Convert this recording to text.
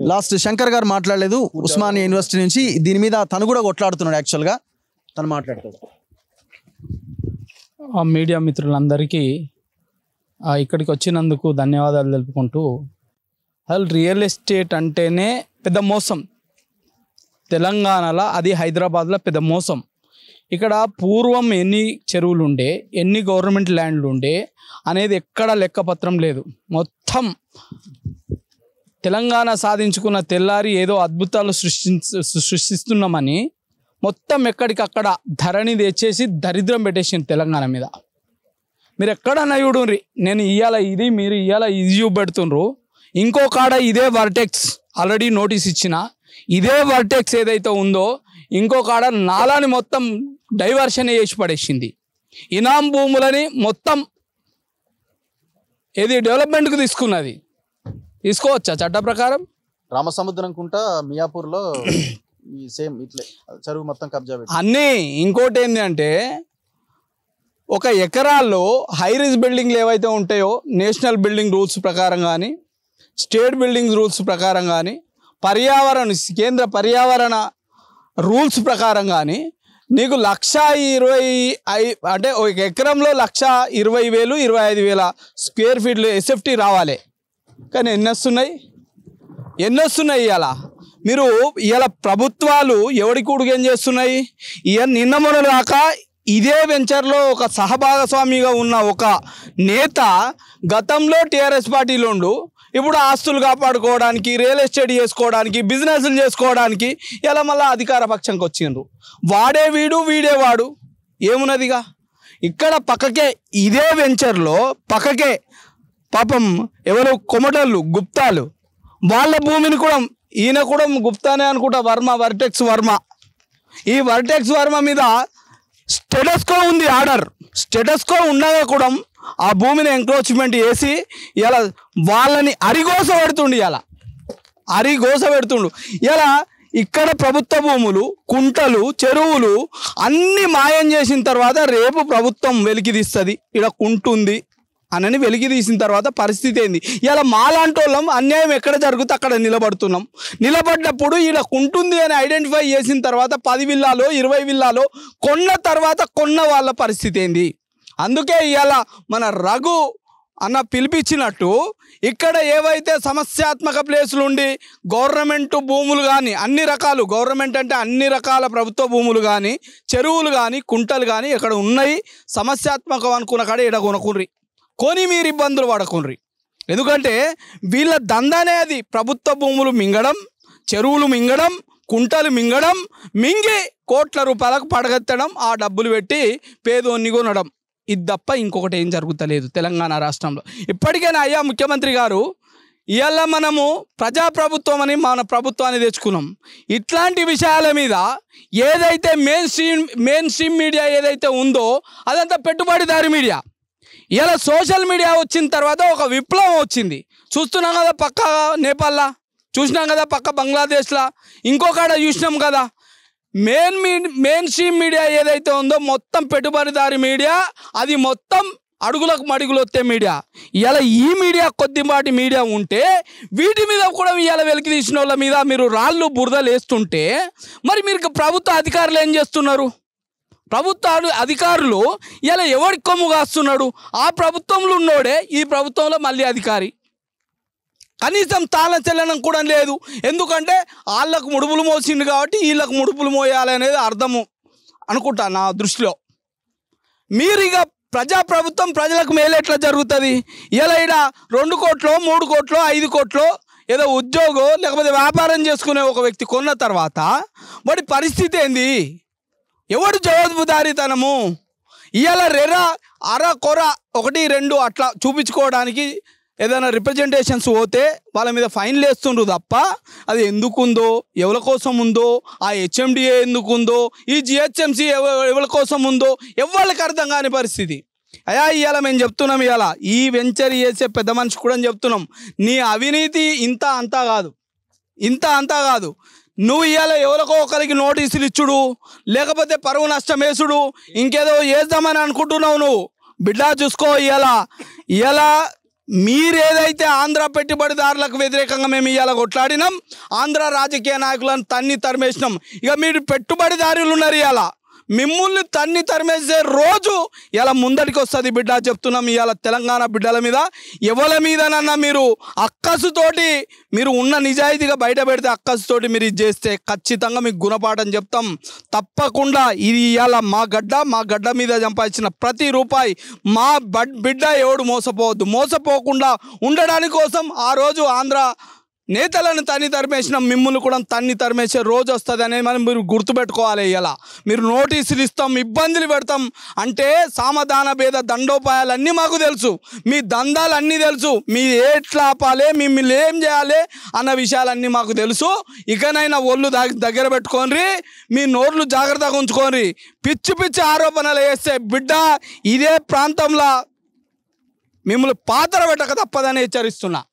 Last Shankar గారు మాట్లాడలేదు Osmania university నుంచి, దీని మీద తను కూడా కొట్లాడుతున్నాడు. యాక్చువల్గా తను మాట్లాడతాడు. మీడియా మిత్రులందరికీ ఇక్కడికి వచ్చినందుకు ధన్యవాదాలు తెలుపుకుంటూ, అసలు రియల్ ఎస్టేట్ అంటేనే పెద్ద మోసం. తెలంగాణలో అది హైదరాబాద్లో పెద్ద మోసం. ఇక్కడ పూర్వం ఎన్ని చెరువులు ఉండే, ఎన్ని గవర్నమెంట్ ల్యాండ్లు ఉండే అనేది ఎక్కడ లెక్కపత్రం లేదు. మొత్తం తెలంగాణ సాధించుకున్న తెల్లారి ఏదో అద్భుతాలు సృష్టిస్తున్నామని మొత్తం ఎక్కడికక్కడ ధరణి తెచ్చేసి దరిద్రం పెట్టేసింది తెలంగాణ మీద. మీరు ఎక్కడన్నా చూడుండ్రి, నేను ఇవాళ ఇది, మీరు ఇవాళ ఇది చూపెడుతుండ్రు. ఇంకో కాడ ఇదే వర్టెక్స్ ఆల్రెడీ నోటీస్ ఇచ్చిన, ఇదే వర్టెక్స్ ఏదైతే ఉందో ఇంకో కాడ నాలాని మొత్తం డైవర్షన్ చేసి పడేసింది. ఇనాం భూములని మొత్తం ఏది డెవలప్మెంట్కి తీసుకున్నది. తీసుకోవచ్చా చట్ట ప్రకారం? రామసముద్రం కుంట మియాపూర్లో సేమ్ ఇట్లే చెరువు మొత్తం కబ్జా పెట్టి అన్నీ. ఇంకోటి ఏంటి అంటే, ఒక ఎకరాల్లో హైరైజ్ బిల్డింగ్లు ఏవైతే ఉంటాయో నేషనల్ బిల్డింగ్ రూల్స్ ప్రకారం కానీ, స్టేట్ బిల్డింగ్ రూల్స్ ప్రకారం కానీ, కేంద్ర పర్యావరణ రూల్స్ ప్రకారం కానీ నీకు 1,20,000 అంటే ఒక ఎకరంలో 1,20,000 25,000 స్క్వేర్ ఫీట్లు ఎస్ఎఫ్టీ రావాలి. కానీ ఎన్ని వస్తున్నాయి ఇవాళ? మీరు ఇవాళ ప్రభుత్వాలు ఎవరికి ఉడిగేం చేస్తున్నాయి? నిన్న మొన్న దాకా ఇదే వెంచర్లో ఒక సహభాగస్వామిగా ఉన్న ఒక నేత గతంలో టీఆర్ఎస్ పార్టీలో ఉండు, ఇప్పుడు ఆస్తులు కాపాడుకోవడానికి, రియల్ ఎస్టేట్ చేసుకోవడానికి, బిజినెస్లు చేసుకోవడానికి ఇలా మళ్ళీ అధికార పక్షంకి వచ్చిండ్రు. వాడే వీడు, వీడే వాడు, ఏమున్నదిగా. ఇక్కడ పక్కకే ఇదే వెంచర్లో పక్కకే పాపం ఎవరు కొమటళ్ళు, గుప్తాలు, వాళ్ళ భూమిని కూడా ఈయన కూడా గుప్తానే అనుకుంటా, వర్టెక్స్ వర్మ. ఈ వర్టెక్స్ వర్మ మీద స్టేటస్కో ఉంది ఆర్డర్. స్టేటస్కో ఉండగా కూడా ఆ భూమిని ఎంక్రోచ్మెంట్ చేసి ఇలా వాళ్ళని అరిగోస పెడుతుండు. ఇలా ఇక్కడ ప్రభుత్వ భూములు, కుంటలు, చెరువులు అన్నీ మాయం చేసిన తర్వాత రేపు ప్రభుత్వం వెలికి తీస్తుంది ఇక్కడ కుంటుంది అని వెలికి తీసిన తర్వాత పరిస్థితి ఏంది? ఇలా మాలాంటి వాళ్ళం అన్యాయం ఎక్కడ జరుగుతుందో అక్కడ నిలబడుతున్నాం. నిలబడ్డప్పుడు ఇలా కుంటుంది అని ఐడెంటిఫై చేసిన తర్వాత 10 విల్లాలో 20 విల్లాలో కొన్న తర్వాత కొన్న వాళ్ళ పరిస్థితి ఏంది? అందుకే ఇవాళ మన రఘు అన్న పిలిపించినట్టు ఇక్కడ ఏవైతే సమస్యాత్మక ప్లేసులు ఉండి గవర్నమెంట్ భూములు కానీ, అన్ని రకాలు గవర్నమెంట్ అంటే అన్ని రకాల ప్రభుత్వ భూములు కానీ, చెరువులు కానీ, కుంటలు కానీ ఇక్కడ ఉన్నాయి సమస్యాత్మకం అనుకున్న కాడ ఇక్కడ కొనుక్కుండ్రి, కొని మీరు ఇబ్బందులు పడకుండ్రి. ఎందుకంటే వీళ్ళ దందానే అది. ప్రభుత్వ భూములు మింగడం, చెరువులు మింగడం, కుంటలు మింగడం, మింగి కోట్ల రూపాయలకు పడగెత్తడం, ఆ డబ్బులు పెట్టి పేదోన్ని కొనడం. ఇది తప్ప ఇంకొకటి ఏం జరుగుతలేదు తెలంగాణ రాష్ట్రంలో. ఇప్పటికైనా అయ్యా ముఖ్యమంత్రి గారు, ఇవాళ మనము ప్రజాప్రభుత్వం అని మన ప్రభుత్వాన్ని తెచ్చుకున్నాం. ఇట్లాంటి విషయాల మీద ఏదైతే మెయిన్ స్ట్రీమ్ మీడియా ఏదైతే ఉందో అదంతా పెట్టుబడిదారి మీడియా. ఇలా సోషల్ మీడియా వచ్చిన తర్వాత ఒక విప్లవం వచ్చింది. చూస్తున్నాం కదా, పక్క నేపాల్లో చూసినాం కదా, పక్క బంగ్లాదేశ్లో ఇంకొకడ చూసినాం కదా. మెయిన్ స్ట్రీమ్ మీడియా ఏదైతే ఉందో మొత్తం పెట్టుబడిదారి మీడియా, అది మొత్తం అడుగులకు మడుగులు వస్తే మీడియా. ఇలా ఈ మీడియా కొద్దిపాటి మీడియా ఉంటే వీటి మీద కూడా ఇవాళ వెలికి తీసిన వాళ్ళ మీద మీరు రాళ్ళు బురదలు వేస్తుంటే మరి మీరు ప్రభుత్వ అధికారులు ఏం చేస్తున్నారు? ప్రభుత్వ అధికారులు ఇలా ఎవరికి కొమ్ము కాస్తున్నాడు? ఆ ప్రభుత్వంలో ఉన్నోడే ఈ ప్రభుత్వంలో మళ్ళీ అధికారి. కనీసం తాళం చెల్లడం కూడా లేదు. ఎందుకంటే వాళ్ళకు ముడుపులు మోసిండు కాబట్టి వీళ్ళకు ముడుపులు మోయాలనేది అర్థము అనుకుంటా నా దృష్టిలో. మీరు ఇక ప్రజాప్రభుత్వం ప్రజలకు మేలేట్లా జరుగుతుంది? ఇలా ఇక్కడ 2 కోట్లు 3 కోట్లు 5 కోట్లు ఏదో ఉద్యోగం లేకపోతే వ్యాపారం చేసుకునే ఒక వ్యక్తి కొన్న తర్వాత వాడి పరిస్థితి ఏంది? ఎవడు జవాబుదారీతనము? ఇవాళ అర కొర 1 2 అట్లా చూపించుకోవడానికి ఏదైనా రిప్రజెంటేషన్స్ పోతే వాళ్ళ మీద ఫైన్లు వేస్తుండ్రు తప్ప అది ఎందుకుందో, ఎవరి కోసం ఉందో, ఆ హెచ్ఎండిఏ ఎందుకుందో, ఈ జిహెచ్ఎంసీ ఎవరి కోసం ఉందో ఎవరికి అర్థం కాని పరిస్థితి. అయ్యా ఇవాళ మేము చెప్తున్నాం, ఇవాళ ఈ వెంచర్ చేసే పెద్ద మనిషి కూడా చెప్తున్నాం, నీ అవినీతి ఇంత అంతా కాదు. నువ్వు ఇవాళ ఎవరికో ఒకరికి నోటీసులు ఇచ్చుడు, లేకపోతే పరువు నష్టం వేసుడు, ఇంకేదో చేద్దామని అనుకుంటున్నావు నువ్వు. బిడ్డ చూసుకో, ఇవాళ మీరేదైతే ఆంధ్ర పెట్టుబడిదారులకు వ్యతిరేకంగా మేము ఇవాళ కొట్లాడినాం, ఆంధ్ర రాజకీయ నాయకులను తన్ని తరిమేసినాం. ఇక మీరు పెట్టుబడిదారులు ఉన్నారు, ఇవాళ మిమ్మల్ని తన్ని తరిమేసే రోజు ఇలా ముందటికి వస్తుంది బిడ్డ. చెప్తున్నాం ఇవాళ తెలంగాణ బిడ్డల మీద ఎవరి మీదనన్నా మీరు అక్కసుతోటి మీరు ఉన్న నిజాయితీగా బయట పెడితే అక్కసుతోటి మీరు ఇది చేస్తే ఖచ్చితంగా మీకు గుణపాఠం చెప్తాం. తప్పకుండా ఇది ఇవాళ మా గడ్డ మీద సంపాదించిన ప్రతి రూపాయి మా బిడ్డ ఎవడు మోసపోకుండా ఉండడానికి కోసం ఆ రోజు ఆంధ్ర నేతలను తన్ని తరిమేసిన మిమ్మల్ని కూడా తన్ని తరిమేసే రోజు వస్తుంది అనేది మనం మీరు గుర్తుపెట్టుకోవాలి. ఇలా మీరు నోటీసులు ఇస్తాం, ఇబ్బందులు పెడతాం అంటే సామధాన భేద దండోపాయాలన్నీ మాకు తెలుసు, మీ దందాలు అన్నీ తెలుసు, మీ ఎట్లా ఆపాలి, మిమ్మల్ని ఏం చేయాలి అన్న విషయాలన్నీ మాకు తెలుసు. ఇకనైనా ఒళ్ళు దగ్గర పెట్టుకోండి, మీ నోర్లు జాగ్రత్తగా ఉంచుకోండి. పిచ్చి ఆరోపణలు వేస్తే బిడ్డ ఇదే ప్రాంతంలో మిమ్మల్ని పాత్ర పెట్టక తప్పదని హెచ్చరిస్తున్నా.